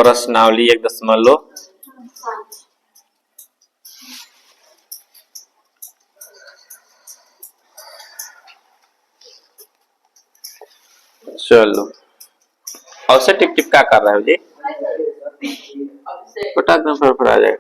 प्रश्नावली 1.5। चलो और से टिप टिप क्या कर रहा है जी? फटा एकदम फर आ जाएगा।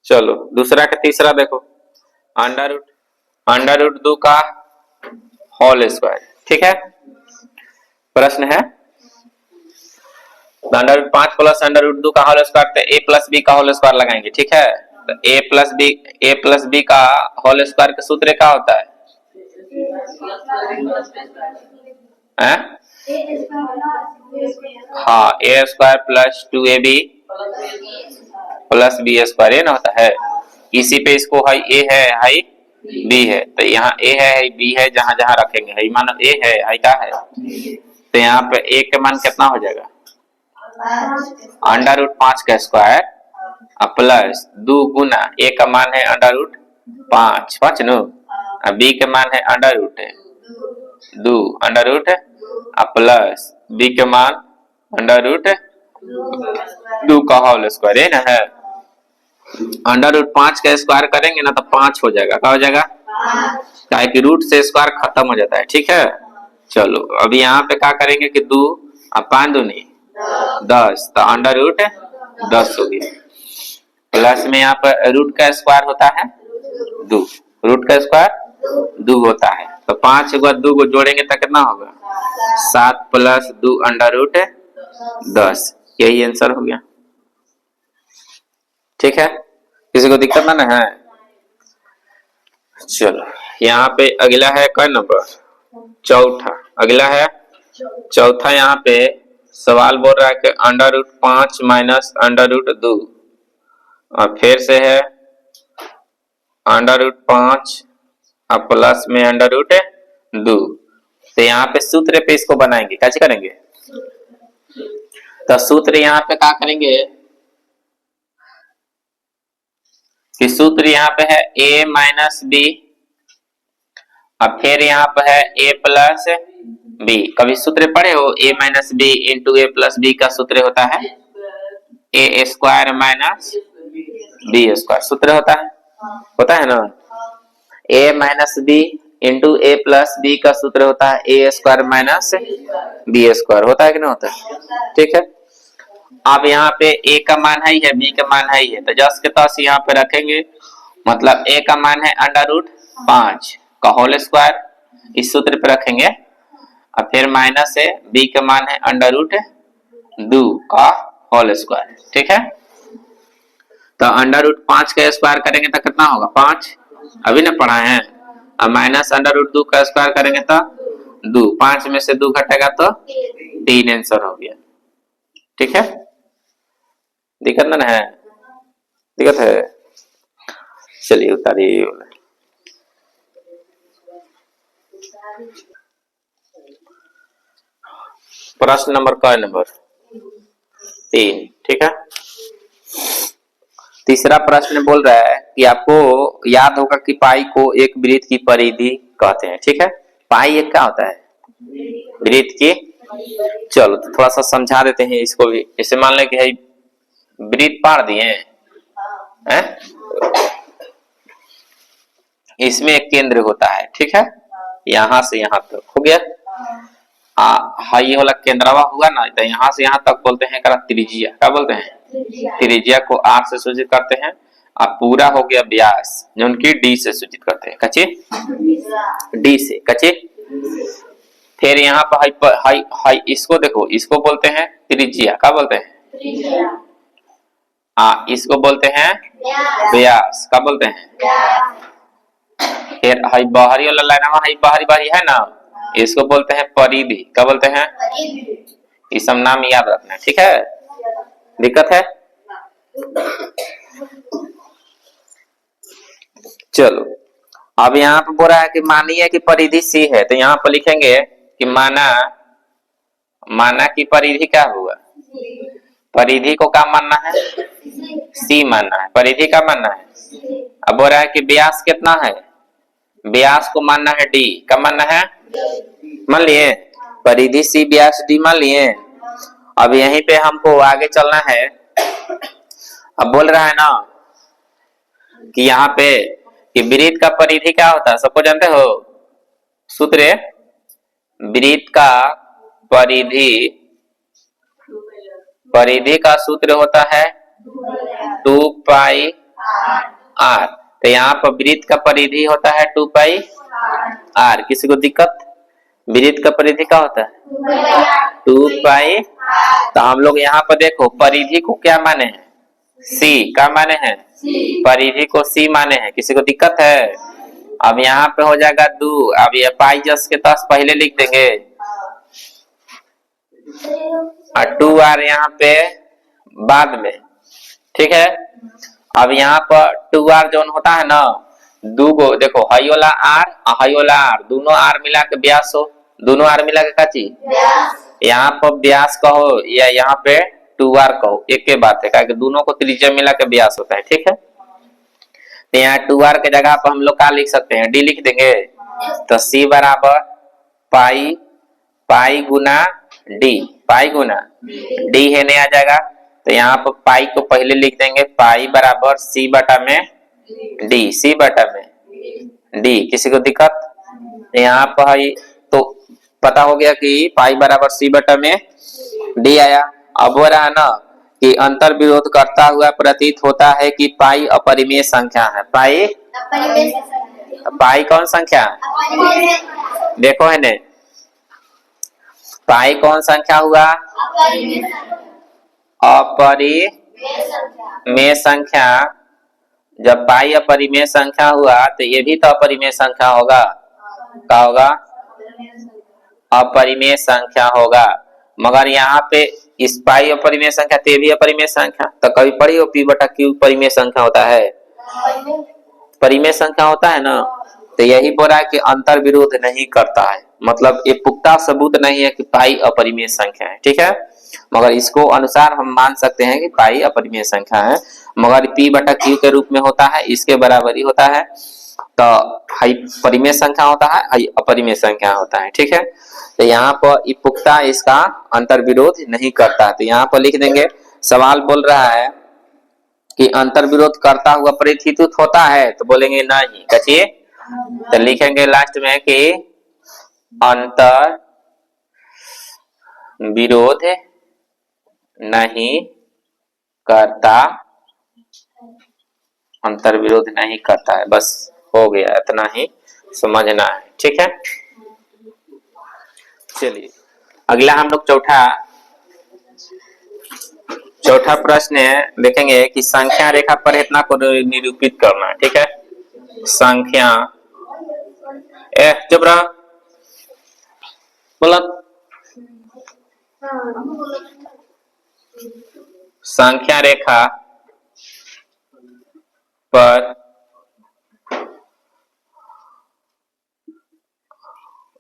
चलो दूसरा का तीसरा देखो, अंडर रूट 2 का होल स्क्वायर। ठीक है, प्रश्न है under root 5 plus under root 2 का होल स्क्वायर, तो ए प्लस बी का होल स्क्वायर लगाएंगे। ठीक है, तो ए प्लस बी का होल स्क्वायर का सूत्र क्या होता है? हाँ, A square plus 2ab plus B square, ये ना होता है। इसी पे इसको हाई ए है हाई बी है, तो यहाँ ए है हाई बी है, जहां जहां रखेंगे हाई मानो ए है हाई क्या है, तो यहाँ पे ए का मान कितना हो जाएगा? अंडर रूट 5 का स्क्वायर प्लस 2 गुना ए का मान है अंडर रूट 5 नो, बी का मान है under root 2 under root plus B के मान अंडर रूट 2 का होल स्क्वायर, है ना है। अंडर रूट 5 का स्क्वायर करेंगे ना तो 5 हो जाएगा। क्या हो जाएगा? क्या कि रूट से स्क्वायर खत्म हो जाता है। ठीक है, चलो अभी यहाँ पे क्या करेंगे कि 2 और 5 दूनी 10, तो अंडर रूट 10 हो गया। प्लस में यहाँ पर रूट का स्क्वायर होता है 2, रूट का स्क्वायर 2 होता है, तो 5 को 2 को जोड़ेंगे तो कितना होगा? 7 प्लस 2 अंडर रूट 10, यही आंसर हो गया। ठीक है, किसी को दिक्कत ना है? चलो यहाँ पे अगला है क्या नंबर? चौथा। अगला है चौथा। यहाँ पे सवाल बोल रहा है कि under root 5 minus under root 2, और फिर से है अंडर रूट 5 और प्लस में अंडर रूट 2। तो यहाँ पे सूत्र पे इसको बनाएंगे, कैसे करेंगे? तो सूत्र यहाँ पे क्या करेंगे कि सूत्र यहाँ पे है a माइनस बी, और फिर यहाँ पे है a प्लस बी। कभी सूत्र पढ़े हो? a minus B into A plus B का सूत्र होता है A square minus B square, सूत्र होता है ना। a minus B into A plus B का सूत्र होता है A square minus B square, होता है कि नहीं होता है? ठीक है, अब यहाँ पे a का मान है b का मान है, तो जस के तस यहाँ पे रखेंगे। मतलब a का मान है अंडर रूट 5 का होल स्क्वायर, इस सूत्र पे रखेंगे, और फिर माइनस है b का मान है अंडर रूट 2 का होल स्क्वायर। ठीक है, तो अंडर रूट 5 का स्क्वायर करेंगे तो कितना होगा? 5, अभी ना पढ़ा है। अब माइनस अंडर रूट 2 का स्क्वायर करेंगे तो 2, 5 में से 2 घटेगा तो 3 आंसर हो गया। ठीक है, दिक्कत ना है? दिक्कत है? चलिए उतारिए। प्रश्न नंबर क्या? नंबर 3। ठीक है, तीसरा प्रश्न बोल रहा है कि आपको याद होगा कि पाई को एक वृत्त की परिधि कहते हैं। ठीक है, पाई एक क्या होता है? वृत्त की। चलो तो थोड़ा सा समझा देते हैं इसको भी। जैसे मान लें कि वृत्त पाड़ दिए हैं, इसमें एक केंद्र होता है। ठीक है, यहाँ से यहाँ तक हो गया। हाँ, ये वाला केंद्रवा हुआ ना, तो यहाँ से यहाँ तक बोलते हैं त्रिज्या। क्या बोलते हैं? त्रिज्या को R से सूचित करते हैं, और पूरा हो गया व्यास जो उनकी D से सूचित करते हैं। कच्चे D से कच्चे। फिर यहाँ पर हाई इसको देखो, इसको बोलते हैं त्रिज्या। क्या बोलते हैं? हाँ, इसको बोलते हैं व्यास। क्या बोलते हैं? फिर हाई बाहरी वाला लाइन हाई बाहरी है ना, इसको बोलते हैं परिधि। क्या बोलते हैं? ये सब नाम याद रखना है। ठीक है, दिक्कत है? चलो अब यहाँ पे बोल रहा है कि मानिए कि परिधि C है, तो यहाँ पर लिखेंगे कि माना की परिधि क्या हुआ? परिधि को क्या मानना है? C मानना है। परिधि का मानना है। अब बोल रहा है कि व्यास कितना है? व्यास को मानना है D। क्या मानना है? मान लिए परिधि सी व्यास डी मान लिए। अब यहीं पे हमको आगे चलना है। अब बोल रहा है ना कि यहाँ पे कि वृत्त का परिधि क्या होता है, सबको जानते हो सूत्र? वृत्त का परिधि, परिधि का सूत्र होता है 2 पाई आर। तो यहाँ पर वृत्त का परिधि होता है 2 पाई आर। किसी को दिक्कत? वृत्त का परिधि क्या होता है 2 पाई। तो हम लोग यहाँ पर देखो परिधि को क्या माने हैं, सी का माने हैं, परिधि को सी माने हैं। किसी को दिक्कत है? अब यहाँ पे हो जाएगा 2। अब ये पाई जस के तस पहले लिख देंगे और 2 आर यहाँ पे बाद में, ठीक है। अब यहाँ पर 2 आर जो होता है ना, दो गो देखो हयोला आर और हयोला आर, दोनों आर मिला के व्यास हो, दोनों आर मिला के का चीज यहाँ पर व्यास कहो या यहाँ पे 2 आर कहो, एक के बात है, क्योंकि दोनों को त्रिज्या मिला के व्यास होता है, ठीक है। तो यहाँ 2 आर के जगह पर हम लोग क्या लिख सकते हैं, डी लिख देंगे। तो सी बराबर पाई, पाई गुना डी, पाई गुना डी है नहीं आ जाएगा। तो यहाँ पर पाई को पहले लिख देंगे, पाई बराबर सी बटा में डी, सी बटा में डी। किसी को दिक्कत? यहाँ पर तो पता हो गया कि पाई बराबर सी बटा में डी आया। अब हो रहा है ना कि अंतर विरोध करता हुआ प्रतीत होता है कि पाई अपरिमेय संख्या है। पाई, पाई कौन संख्या है? देखो है ने, पाई कौन संख्या हुआ? अपरिमेय संख्या। जब पाई अपरिमेय संख्या हुआ तो ये भी तो अपरिमेय संख्या होगा। क्या होगा? अपरिमेय संख्या होगा। मगर यहाँ पे इस पाई अपरिमेय संख्या, ते भी अपरिमेय संख्या। तो कभी पढ़ी हो पी बटा क्यू परिमेय संख्या होता है, परिमेय संख्या होता है ना। तो यही बोल रहा है कि अंतर विरोध नहीं करता है, मतलब ये पुख्ता सबूत नहीं है कि पाई अपरिमेय संख्या है, ठीक है। मगर इसको अनुसार हम मान सकते हैं कि पाई अपरिमेय संख्या है, मगर पी बटा क्यू के रूप में होता है, इसके बराबर ही होता है। तो हाई परिमेय संख्या होता है, हाई अपरिमेय संख्या होता है, ठीक है। तो यहाँ पर पुख्ता इसका अंतर विरोध नहीं करता। तो यहाँ पर लिख देंगे, सवाल बोल रहा है कि अंतर विरोध करता हुआ प्रतीत होता है, तो बोलेंगे नहीं। कहिए तो लिखेंगे लास्ट में कि अंतर विरोध नहीं करता, अंतर विरोध नहीं करता है। बस हो गया, इतना ही समझना है, ठीक है। चलिए अगला हम लोग चौथा प्रश्न देखेंगे कि संख्या रेखा पर इतना को निरूपित करना है, ठीक है। संख्या चुप रहा बोला। संख्या रेखा पर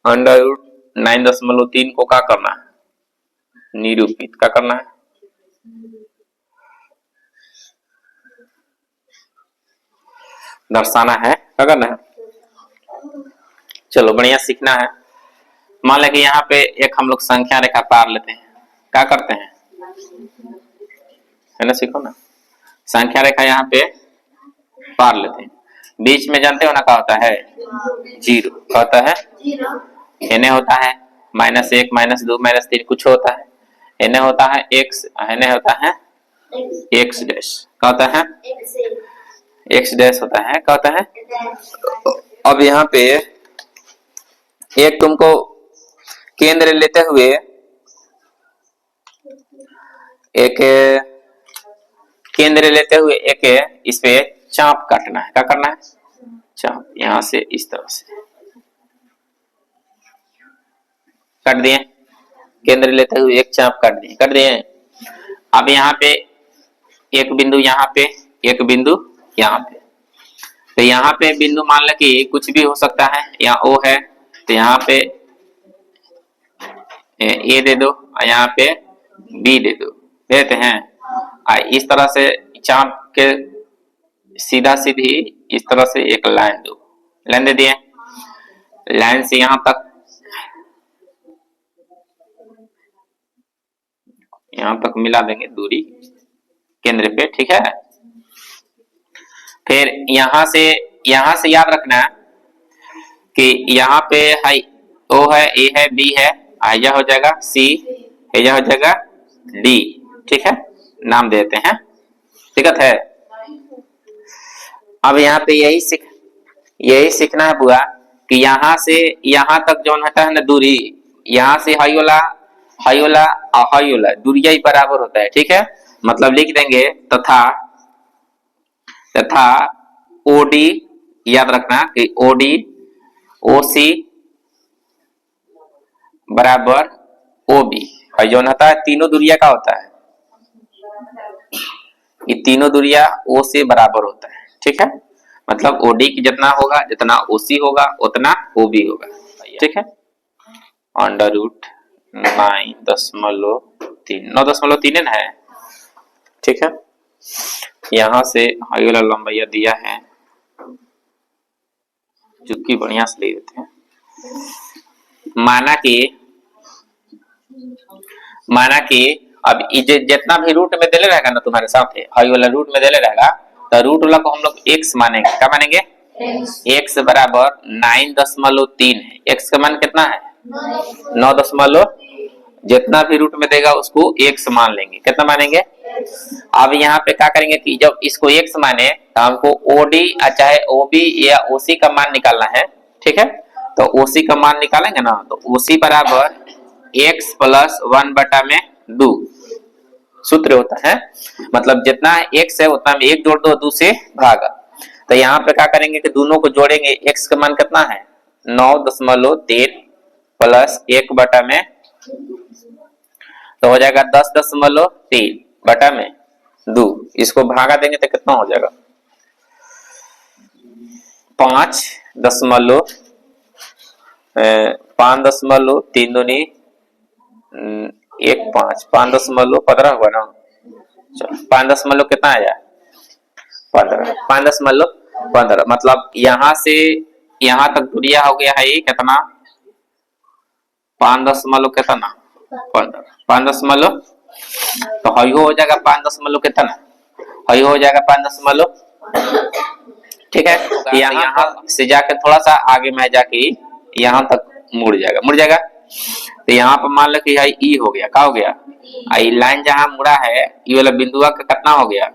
√9.3 को क्या करना है, निरूपित। क्या करना है? दर्शाना है। क्या करना है? चलो बढ़िया सीखना है। मान लें कि यहाँ पे एक हम लोग संख्या रेखा पार लेते हैं, क्या करते हैं, है ना, सीखो ना। संख्या रेखा यहाँ पे पार लेते हैं, बीच में जानते हो ना क्या होता है, जीरो। क्या होता है? एने होता है -1 -2 -3 कुछ होता है, एने होता है x, एने होता है x डैश। क्या होता है? x डैश होता है। क्या होता है? अब यहाँ पे एक तुमको केंद्र लेते हुए एक इस पे चाप काटना है। क्या करना है? चाप यहां से इस तरह से काट दिए, केंद्र लेते हुए एक चाप काट दिए। अब यहाँ पे एक बिंदु, यहाँ पे एक बिंदु, यहाँ पे। तो यहाँ पे बिंदु मान लो कि कुछ भी हो सकता है, यहाँ O है तो यहाँ पे A दे दो और यहाँ पे B दे दो, देते हैं। और इस तरह से चाप के सीधा सीधी इस तरह से एक लाइन दो, लाइन दे दिए। लाइन से यहाँ तक यहां तक मिला देंगे दूरी केंद्र पे, ठीक है। फिर यहां से याद रखना कि यहाँ पे है ओ है, ए है, बी है, यह हो जाएगा सी, यह हो जाएगा डी, ठीक है। नाम देते हैं, दिक्कत है। अब यहाँ पे यही सीखना है बुआ कि यहाँ से यहाँ तक जो होता है ना दूरी, यहाँ से हाई वाला और हाई वाला दूरिया ही बराबर होता है, ठीक है। मतलब लिख देंगे तथा ओडी, याद रखना कि ओडी ओसी बराबर ओबी, और जो होता है तीनों दूरिया का होता है, ये तीनों दूरिया ओ से बराबर होता है, ठीक है। मतलब ओडी की जितना होगा, जितना ओसी होगा उतना ओबी होगा, ठीक है। अंडर रूट 9.3 है, ठीक है। यहां से हाई वाला लंबाई दिया है, चुटकी बढ़िया से ले देते हैं। माना कि अब जितना भी रूट में देले रहेगा ना तुम्हारे साथ, हाई वाला रूट में देले रहेगा, तो रूट वाला को हम लोग x मानेंगे। क्या मानेंगे? x बराबर 9.3 है। x का मान कितना है? 9. जितना भी रूट में देगा उसको x मान लेंगे। कितना मानेंगे? अब यहाँ पे क्या करेंगे कि जब इसको x माने तो हमको OD चाहे OB या OC का मान निकालना है, ठीक है। तो OC का मान निकालेंगे ना, तो OC बराबर x प्लस 1/2 सूत्र होता है। मतलब जितना x है उतना में 1 जोड़ दो, 2 से भागा। तो यहाँ पे क्या करेंगे कि दोनों को जोड़ेंगे। x का मान कितना है? 9.3 प्लस 1/2 तो हो जाएगा 10.3/2। इसको भागा देंगे तो कितना हो जाएगा? 5.3 दूनी 1 5 5.15 हुआ ना। चलो 5 कितना आया? 15। 5.15 मतलब यहाँ से यहाँ तक दूरिया हो गया है ये कितना? 5 कितना? 15। 5 तो हई हो जाएगा 5 कितना? हई हो जाएगा 5, ठीक है। यहाँ से जाके थोड़ा सा आगे में जाके यहाँ तक मुड़ जाएगा। तो यहाँ पर मान लो कि ई हो गया। क्या हो गया? आई लाइन जहां मुड़ा है, ये वाला बिंदुआ का कितना हो गया?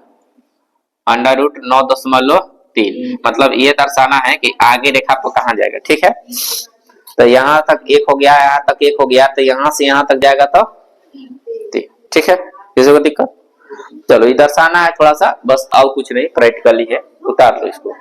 Under root 9.3। मतलब ये दर्शाना है कि आगे रेखा पर कहाँ जाएगा, ठीक है। तो यहाँ तक 1 हो गया, यहाँ तक 1 हो गया, तो यहाँ से यहाँ तक जाएगा तो 3, ठीक है। किसी को दिक्कत? चलो ये दर्शाना है थोड़ा सा, बस और कुछ नहीं, प्रैक्टिकली है। उतार लो इसको।